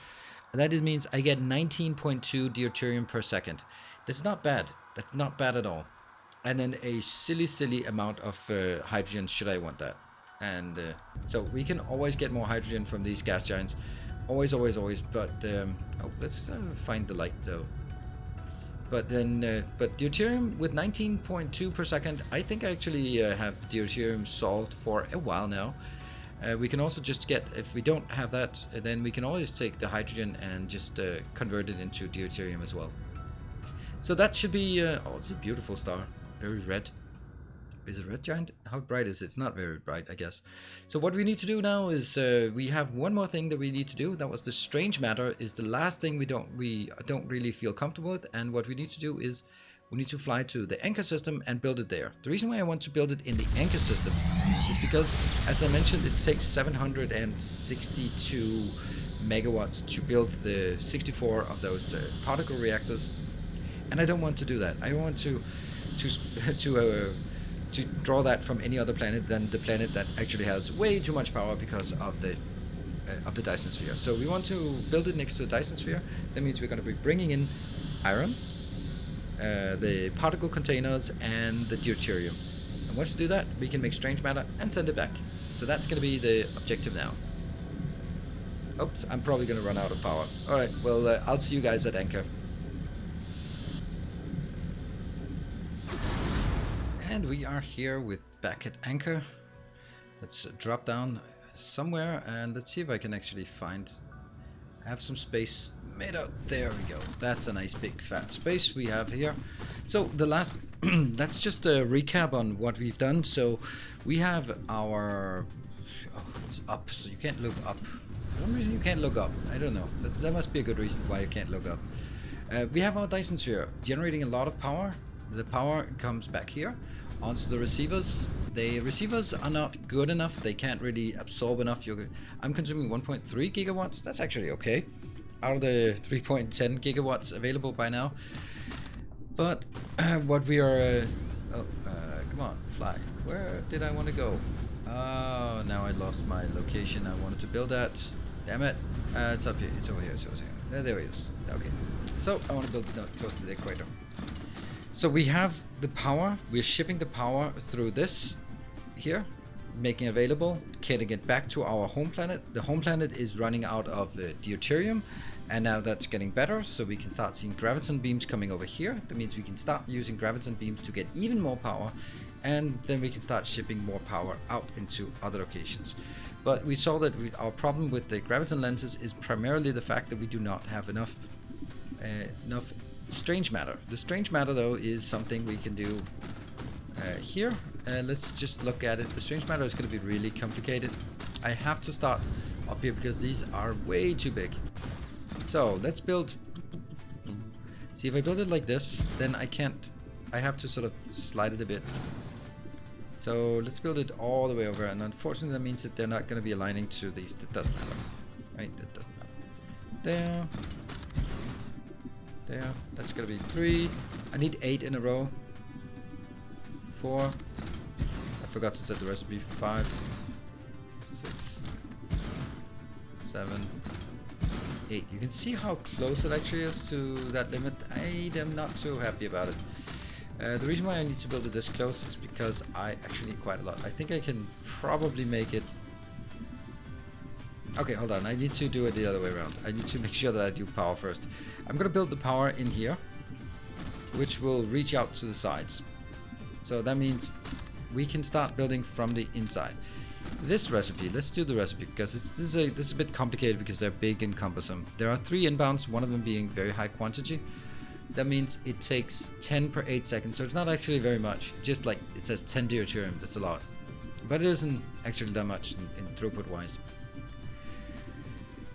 And that means I get 19.2 deuterium per second. That's not bad. That's not bad at all. And then a silly amount of hydrogen should I want that. And so we can always get more hydrogen from these gas giants. Always. But oh, let's find the light though. But then, but deuterium with 19.2 per second, I think I actually have deuterium solved for a while now. We can also just get, if we don't have that, then we can always take the hydrogen and just convert it into deuterium as well. So that should be, oh, it's a beautiful star, very red. Is it red giant? How bright is it? It's not very bright, I guess. So what we need to do now is we have one more thing that we need to do. That was the strange matter, is the last thing we don't really feel comfortable with. And what we need to do is we need to fly to the anchor system and build it there. The reason why I want to build it in the anchor system is because, as I mentioned, it takes 762 megawatts to build the 64 of those particle reactors, and I don't want to do that. I want to draw that from any other planet than the planet that actually has way too much power because of the Dyson Sphere. So we want to build it next to the Dyson Sphere. That means we're going to be bringing in iron, the particle containers, and the deuterium. And once we do that, we can make strange matter and send it back. So that's going to be the objective now. Oops, I'm probably going to run out of power. Alright, well, I'll see you guys at anchor. And we are here back at anchor. Let's drop down somewhere and let's see if I can actually have some space made out. There we go. That's a nice big fat space we have here. So the last that's just a recap on what we've done. So we have our it's up, so you can't look up. For some reason you can't look up. I don't know. That must be a good reason why you can't look up. We have our Dyson Sphere generating a lot of power. The power comes back here onto the receivers. The receivers are not good enough. They can't really absorb enough. I'm consuming 1.3 gigawatts. That's actually okay. Out of the 3.10 gigawatts available by now. But what we are... come on, fly. Where did I want to go? Oh, now I lost my location I wanted to build at. Damn it. It's up here. It's over here. It's over here. There it is. Okay. So I want to build close to the equator. So we have the power. We're shipping the power through this here, making it available, getting it back to our home planet. The home planet is running out of deuterium, and now that's getting better, so we can start seeing graviton beams coming over here. That means we can start using graviton beams to get even more power, and then we can start shipping more power out into other locations. But we saw that our problem with the graviton lenses is primarily the fact that we do not have enough strange matter. The strange matter though is something we can do here. Let's just look at it. The strange matter is going to be really complicated. I have to start up here because these are way too big. So let's build. See, if I build it like this, then I can't. I have to sort of slide it a bit. So let's build it all the way over, and unfortunately that means that they're not going to be aligning to these. That doesn't matter, right? That doesn't matter. There. There. That's going to be 3. I need 8 in a row. 4. I forgot to set the recipe. 5, 6, 7, 8. You can see how close it actually is to that limit. I am not so happy about it. The reason why I need to build it this close is because I actually need quite a lot. I think I can probably make it... Okay, hold on. I need to do it the other way around. I need to make sure that I do power first. I'm going to build the power in here, which will reach out to the sides. So that means we can start building from the inside. This recipe, let's do the recipe because this is a bit complicated because they're big and cumbersome. There are 3 inbounds, one of them being very high quantity. That means it takes 10 per 8 seconds, so it's not actually very much. Just like it says 10 deuterium, that's a lot. But it isn't actually that much in throughput wise.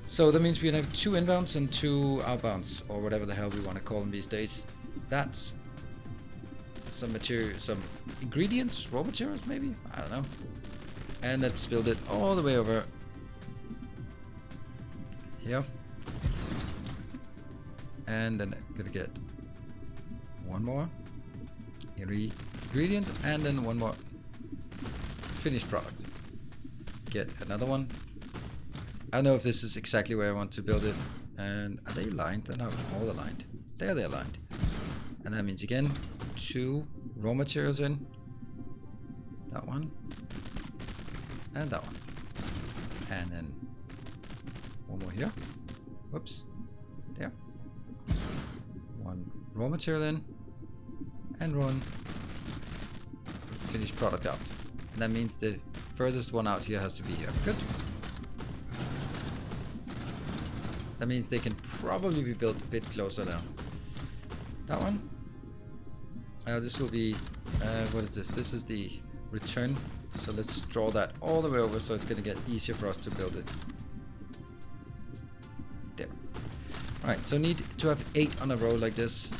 So that means we have 2 inbounds and 2 outbounds, or whatever the hell we want to call them these days. That's some material, some ingredients, raw materials maybe? I don't know. And let's build it all the way over here. And then I'm gonna get one more ingredient and then one more finished product. Get another one. I don't know if this is exactly where I want to build it. And are they aligned? They're not all aligned. There they're aligned. And that means again 2 raw materials in. That one. And that one. And then one more here. Whoops. There. 1 raw material in. And 1 finished product out. And that means the furthest one out here has to be here. Good. That means they can probably be built a bit closer now. That one. This will be, what is this? This is the return. So let's draw that all the way over so it's going to get easier for us to build it. There. Alright, so need to have 8 on a row like this.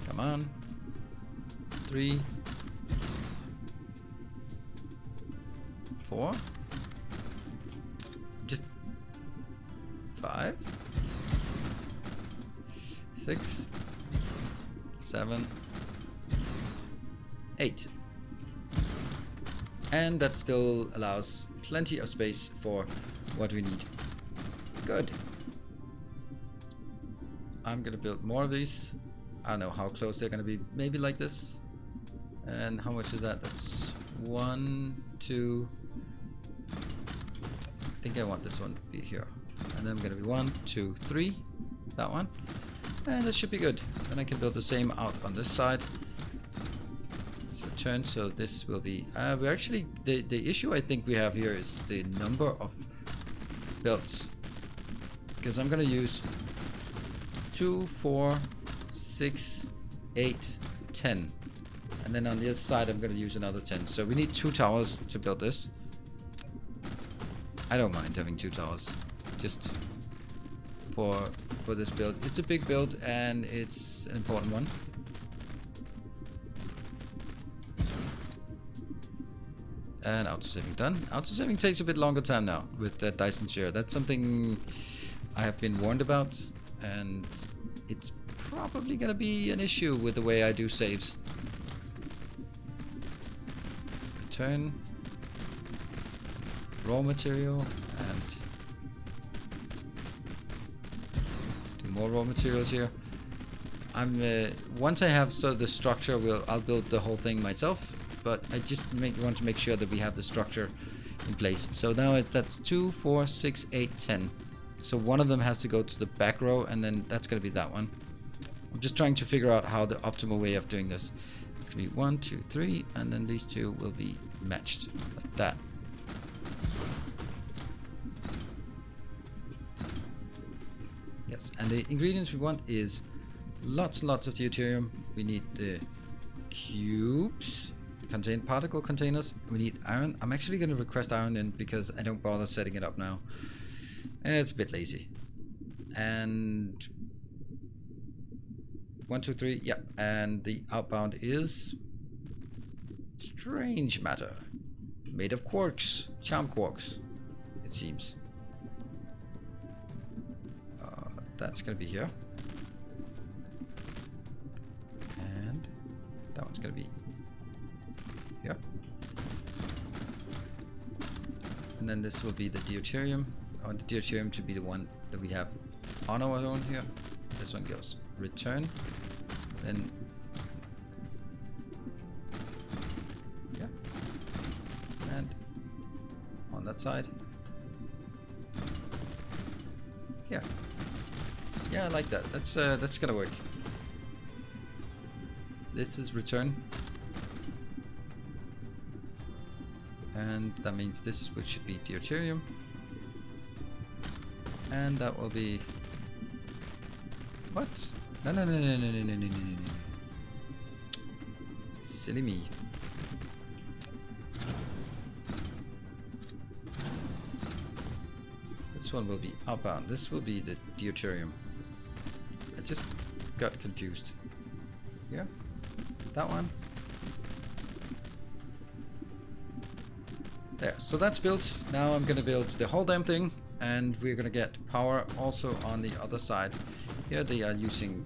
Come on. 3. 4. Just 5. 6. 7. 8. And that still allows plenty of space for what we need. Good. I'm gonna build more of these. I don't know how close they're gonna be. Maybe like this. And how much is that? That's 1, 2. I think I want this one to be here. And then I'm gonna be 1, 2, 3. That one. And that should be good. Then I can build the same out on this side. Let's return. So this will be. We actually the issue I think we have here is the number of builds. Because I'm gonna use 2, 4, 6, 8, 10. And then on the other side I'm gonna use another 10. So we need 2 towers to build this. I don't mind having 2 towers. Just for this build. It's a big build and it's an important one. And autosaving done. Autosaving takes a bit longer time now with the Dyson Sphere. That's something I have been warned about, and it's probably gonna be an issue with the way I do saves. Return. Raw material, and let's do more raw materials here. I'm once I have sort of the structure, I'll build the whole thing myself. But I just want to make sure that we have the structure in place. So now that's 2, 4, 6, 8, 10. So one of them has to go to the back row, and then that's going to be that one. I'm just trying to figure out how the optimal way of doing this. It's going to be 1, 2, 3, and then these two will be matched like that. Yes, and the ingredients we want is lots of deuterium. We need the cubes. Contain particle containers. We need iron. I'm actually going to request iron in because I don't bother setting it up now. It's a bit lazy. And 1, 2, 3. Yeah. And the outbound is strange matter, made of quarks, charm quarks. It seems. That's going to be here. And that one's going to be. Yeah. And then this will be the deuterium. I want the deuterium to be the one that we have on our own here. This one goes return. Then yeah. And on that side. Yeah. Yeah, I like that. That's gonna work. This is return. And that means this, which should be deuterium. And that will be... What? No. Silly me. This one will be outbound. This will be the deuterium. I just got confused. Yeah. That one. There, so that's built. Now I'm gonna build the whole damn thing, and we're gonna get power also on the other side. Here they are using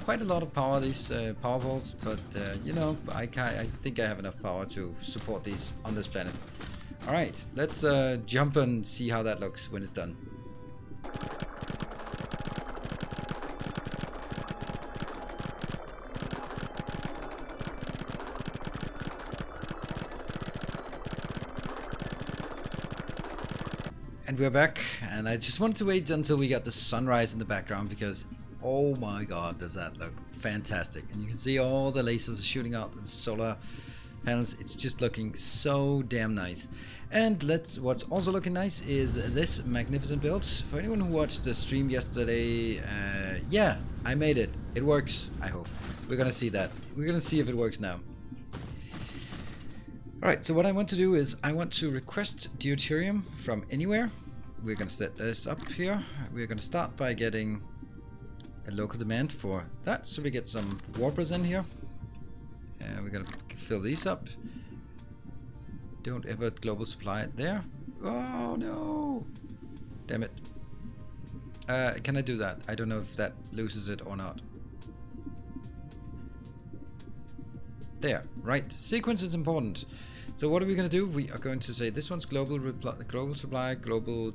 quite a lot of power, these power poles, but you know, I think I have enough power to support these on this planet. All right, let's jump and see how that looks when it's done. And we're back, and I just wanted to wait until we got the sunrise in the background because oh my god, does that look fantastic. And you can see all the lasers shooting out the solar panels. It's just looking so damn nice. And what's also looking nice is this magnificent build. For anyone who watched the stream yesterday, yeah, I made it. It works, I hope. We're gonna see that. We're gonna see if it works now. Alright, so what I want to do is I want to request deuterium from anywhere. We're going to set this up here. We're going to start by getting a local demand for that. So we get some warpers in here. And we're going to fill these up. Don't ever global supply it there. Oh no! Damn it. Can I do that? I don't know if that loses it or not. There, right. Sequence is important. So what are we going to do? We are going to say this one's global supply, global.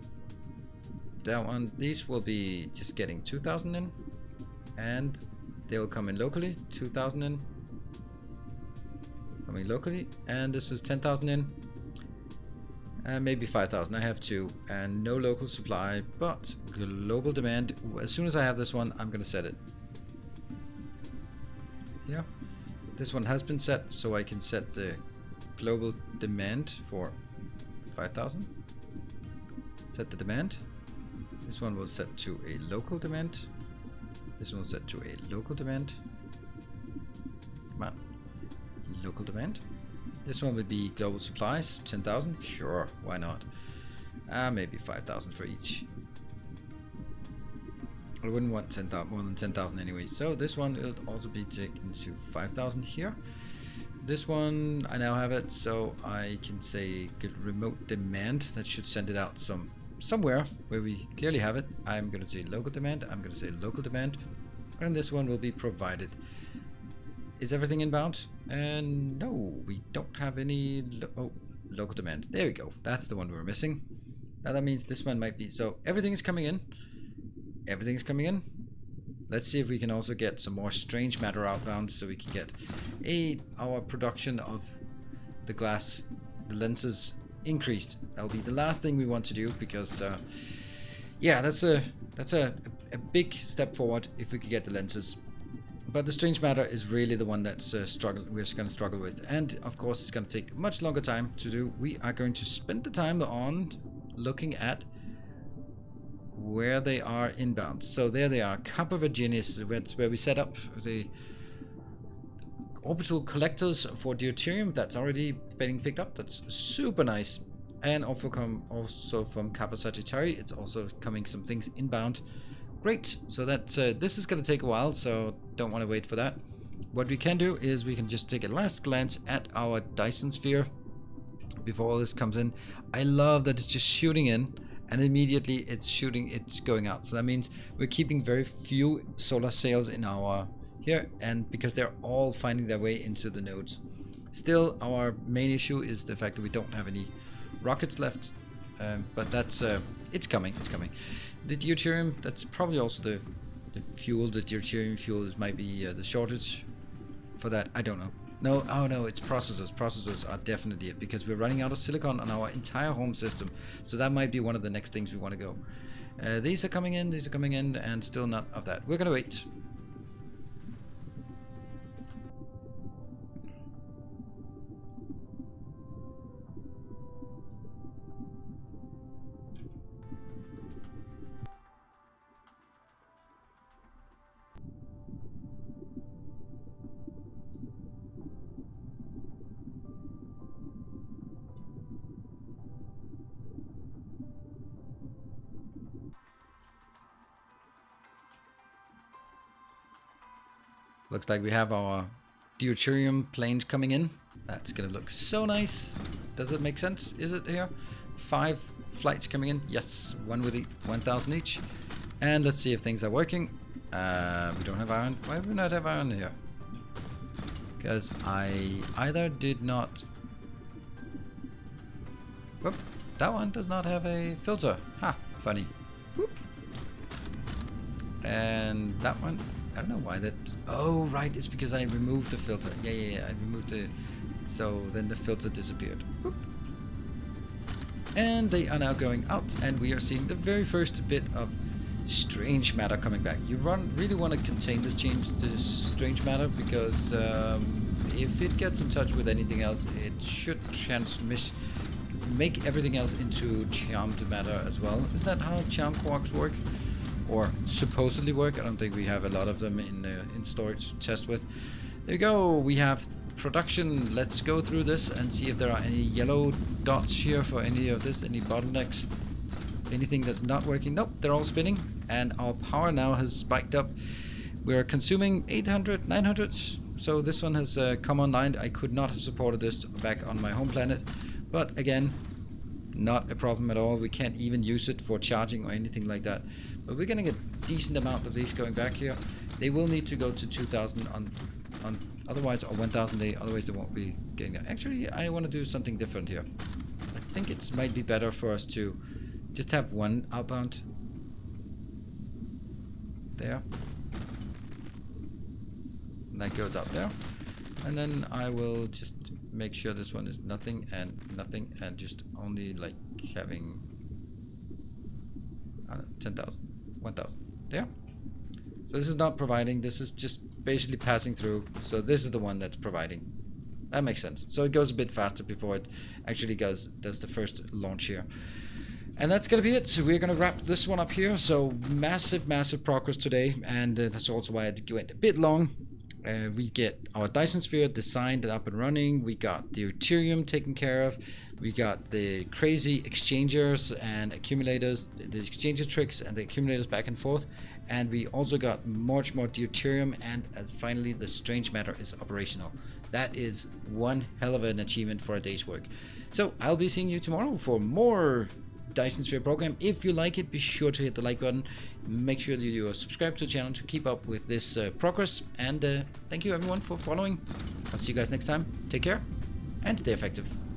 That one. These will be just getting 2,000 in. and they'll come in locally. 2,000 in. Coming locally, and this was 10,000 in. Maybe 5,000. I have 2, and no local supply, but global demand. As soon as I have this one, I'm gonna set it. Yeah, this one has been set, so I can set the global demand for 5,000. Set the demand. This one will set to a local demand. This one will set to a local demand. Come on. Local demand. This one would be global supplies, 10,000. Sure, why not? Maybe 5,000 for each. I wouldn't want 10,000, more than 10,000 anyway. So this one will also be taken to 5,000 here. This one I now have it, so I can say get remote demand. That should send it out somewhere where we clearly have it. I'm going to say local demand. I'm going to say local demand, and this one will be provided. Is everything inbound? And no, we don't have any local demand. There we go. That's the one we were missing. Now that means this one might be. So everything is coming in. Everything is coming in. Let's see if we can also get some more strange matter outbound, so we can get our production of the glass, the lenses increased. That'll be the last thing we want to do, because yeah, that's a big step forward if we could get the lenses. But the strange matter is really the one that's we're going to struggle with, and of course it's going to take much longer time to do. We are going to spend the time on looking at where they are inbound. So there they are, Kappa Virginis. That's where we set up the orbital collectors for deuterium. That's already being picked up. That's super nice. And also from Kappa Sagittari, it's also coming some things inbound. Great. So that this is going to take a while, so don't want to wait for that. What we can do is we can just take a last glance at our Dyson Sphere before all this comes in. I love that it's just shooting in, and immediately it's going out. So that means we're keeping very few solar sails in our here, and because they're all finding their way into the nodes. Still, our main issue is the fact that we don't have any rockets left, but that's it's coming. The deuterium, that's probably also the fuel. The deuterium fuel might be the shortage for that. I don't know. No, oh no, it's processors. Processors are definitely it, because we're running out of silicon on our entire home system. So that might be one of the next things we want to go. These are coming in, and still not of that. We're gonna wait. Looks like we have our deuterium planes coming in. That's gonna look so nice. Does it make sense? Is it here? 5 flights coming in. Yes, one with 1,000 each. And let's see if things are working. We don't have iron. Why do we not have iron here? Because I either did not. Whoop, that one does not have a filter. Ha, funny. Whoop. And that one, I don't know why that. Oh, right, it's because I removed the filter. Yeah. I removed the. So then the filter disappeared. Whoop. And they are now going out, and we are seeing the very first bit of strange matter coming back. You really want to contain this strange matter, because if it gets in touch with anything else, it should make everything else into charmed matter as well. Is that how charm quarks work? Or supposedly work? I don't think we have a lot of them in storage to test with. There you go. We have production. Let's go through this and see if there are any yellow dots here for any of this, any bottlenecks, anything that's not working. Nope, they're all spinning, and our power now has spiked up. We're consuming 800, 900, so this one has come online. I could not have supported this back on my home planet, but again, not a problem at all. We can't even use it for charging or anything like that, but we're getting a decent amount of these going back here. They will need to go to 2,000 on otherwise, or 1,000 otherwise they won't be getting that. Actually, I want to do something different here. I think it might be better for us to just have one outbound there. And that goes out there. And then I will just make sure this one is nothing and just only like having 10,000, 1,000 there. So this is not providing, this is just basically passing through. So this is the one that's providing. That makes sense. So it goes a bit faster before it actually does the first launch here. And that's gonna be it. So we're gonna wrap this one up here. So massive progress today, and that's also why it went a bit long. We get our Dyson Sphere designed and up and running. We got the deuterium taken care of. We got the crazy exchangers and accumulators, the exchanger tricks and the accumulators back and forth. And we also got much more deuterium, and as finally the strange matter is operational. That is one hell of an achievement for a day's work. So I'll be seeing you tomorrow for more Dyson Sphere Program. If you like it, be sure to hit the like button. Make sure that you subscribe to the channel to keep up with this progress. And thank you everyone for following. I'll see you guys next time. Take care and stay effective.